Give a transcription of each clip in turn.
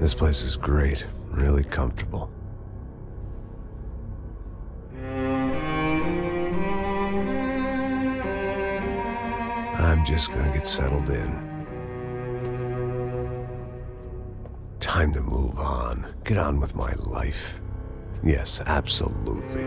This place is great, really comfortable. I'm just gonna get settled in. Time to move on. Get on with my life. Yes, absolutely.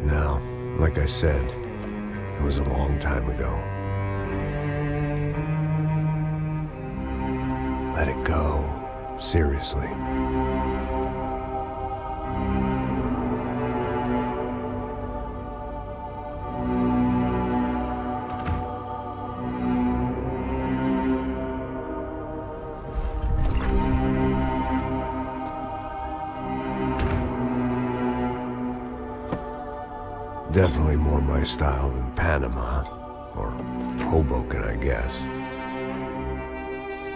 Now, like I said, it was a long time ago. Let it go. Seriously. Definitely more my style than Panama, or Hoboken, I guess.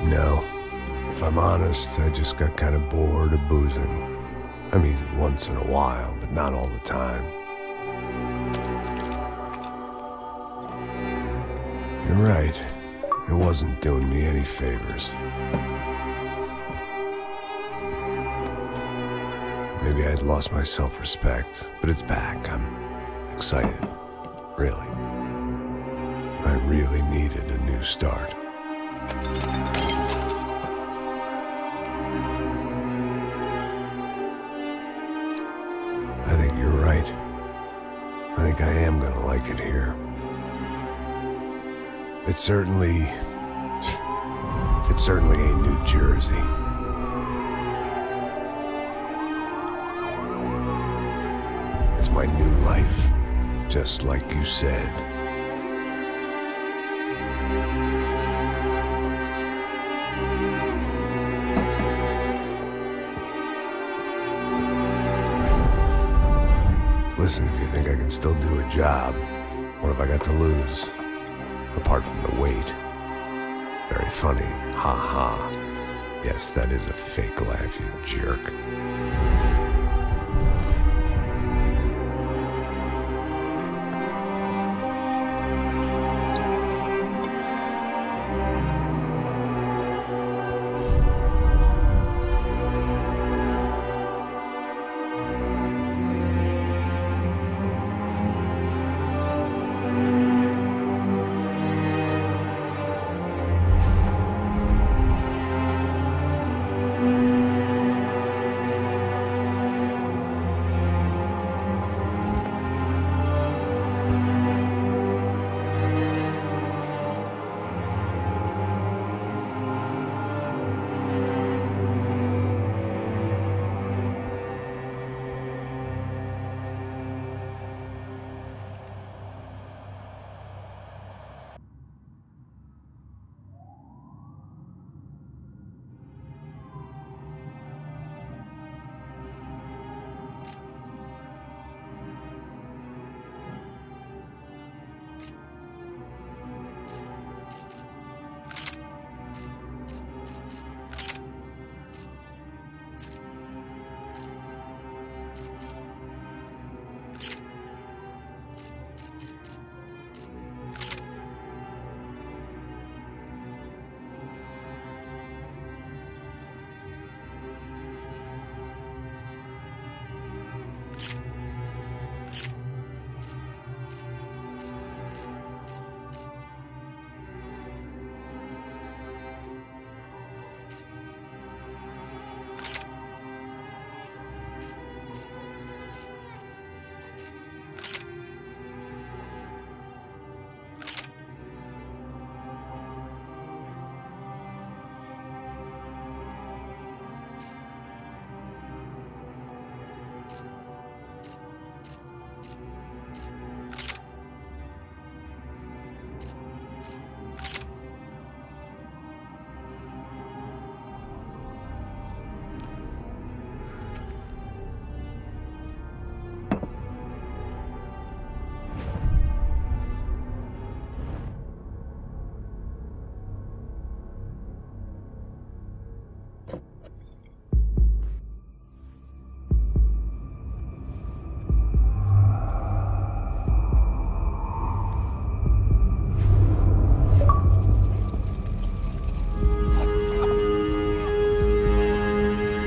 No, if I'm honest, I just got kind of bored of boozing. I mean, once in a while, but not all the time. You're right, it wasn't doing me any favors. Maybe I'd lost my self-respect, but it's back. I'm excited, really. I really needed a new start. I think you're right. I think I am gonna like it here. It certainly ain't New Jersey. It's my new life. Just like you said. Listen, if you think I can still do a job, what have I got to lose? Apart from the weight. Very funny. Ha ha. Yes, that is a fake laugh, you jerk.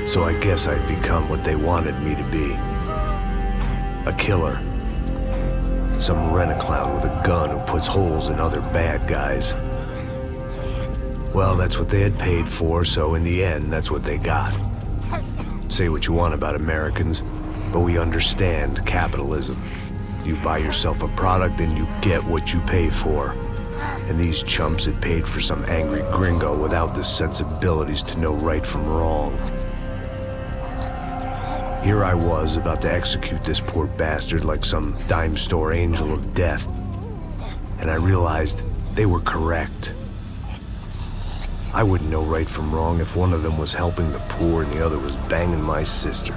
So I guess I'd become what they wanted me to be. A killer. Some rent-a-clown with a gun who puts holes in other bad guys. Well, that's what they had paid for, so in the end, that's what they got. Say what you want about Americans, but we understand capitalism. You buy yourself a product and you get what you pay for. And these chumps had paid for some angry gringo without the sensibilities to know right from wrong. Here I was, about to execute this poor bastard like some dime store angel of death. And I realized they were correct. I wouldn't know right from wrong if one of them was helping the poor and the other was banging my sister.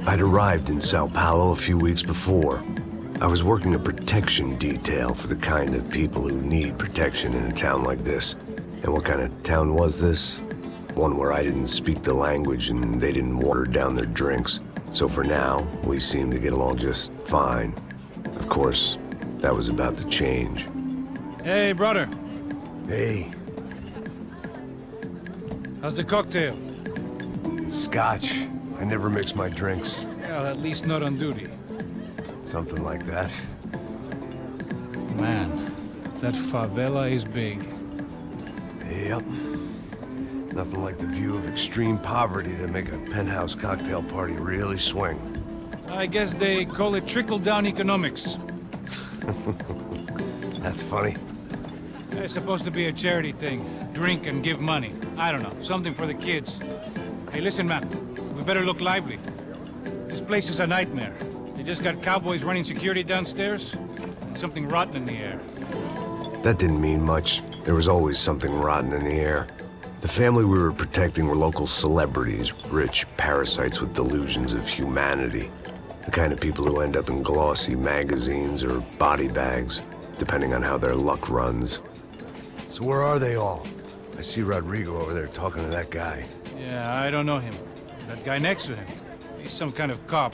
I'd arrived in Sao Paulo a few weeks before. I was working a protection detail for the kind of people who need protection in a town like this. And what kind of town was this? One where I didn't speak the language and they didn't water down their drinks. So for now, we seemed to get along just fine. Of course, that was about to change. Hey, brother. Hey. How's the cocktail? It's scotch. I never mix my drinks. Well, at least not on duty. Something like that. Man, that favela is big. Yep. Nothing like the view of extreme poverty to make a penthouse cocktail party really swing. I guess they call it trickle-down economics. That's funny. It's supposed to be a charity thing. Drink and give money. I don't know, something for the kids. Hey, listen, man. We better look lively. This place is a nightmare. They just got cowboys running security downstairs, and something rotten in the air. That didn't mean much. There was always something rotten in the air. The family we were protecting were local celebrities, rich parasites with delusions of humanity. The kind of people who end up in glossy magazines or body bags, depending on how their luck runs. So where are they all? I see Rodrigo over there talking to that guy. Yeah, I don't know him. That guy next to him, he's some kind of cop.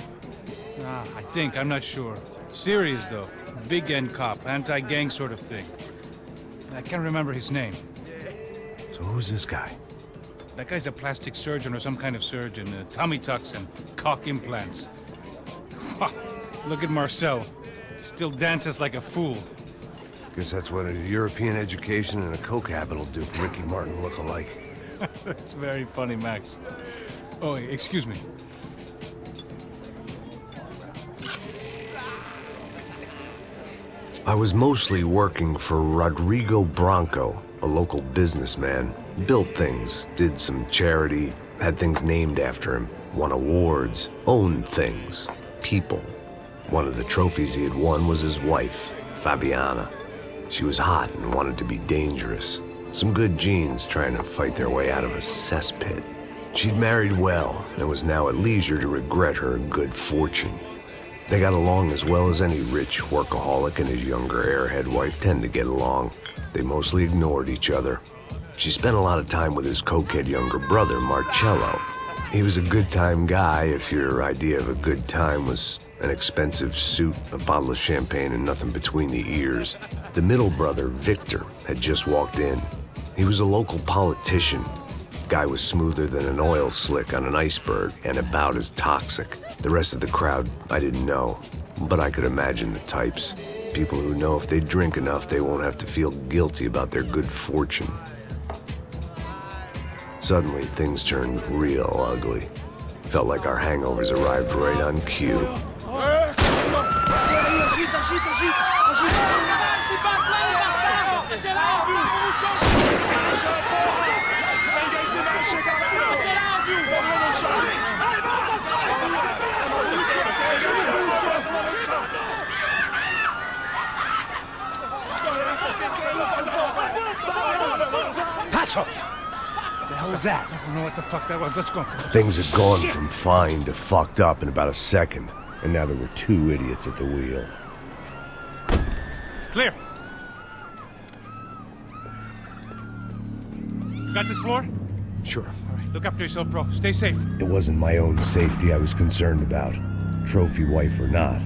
I think, I'm not sure. Serious, though. Big N cop, anti-gang sort of thing. I can't remember his name. So who's this guy? That guy's a plastic surgeon or some kind of surgeon. Tummy tucks and cock implants. Look at Marcel. Still dances like a fool. Guess that's what a European education and a coke habit will do for Ricky Martin look-alike. That's very funny, Max. Oh, excuse me. I was mostly working for Rodrigo Branco, a local businessman. Built things, did some charity, had things named after him, won awards, owned things, people. One of the trophies he had won was his wife, Fabiana. She was hot and wanted to be dangerous. Some good genes trying to fight their way out of a cesspit. She'd married well and was now at leisure to regret her good fortune. They got along as well as any rich workaholic and his younger airhead wife tend to get along. They mostly ignored each other. She spent a lot of time with his cokehead younger brother, Marcello. He was a good-time guy if your idea of a good time was an expensive suit, a bottle of champagne, and nothing between the ears. The middle brother, Victor, had just walked in. He was a local politician. Guy was smoother than an oil slick on an iceberg and about as toxic. The rest of the crowd, I didn't know, but I could imagine the types. People who know if they drink enough, they won't have to feel guilty about their good fortune. Suddenly, things turned real ugly. Felt like our hangovers arrived right on cue. Passos! What the hell was that? I don't know what the fuck that was. Let's go. Things had gone from fine to fucked up in about a second, and now there were two idiots at the wheel. Clear. Got this floor? Sure. All right, look after yourself, bro. Stay safe. It wasn't my own safety I was concerned about, trophy wife or not.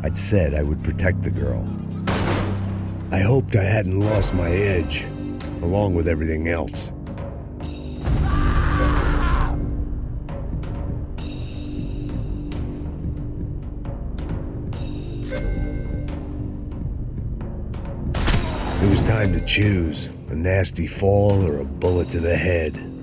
I'd said I would protect the girl. I hoped I hadn't lost my edge, along with everything else. It was time to choose, a nasty fall or a bullet to the head.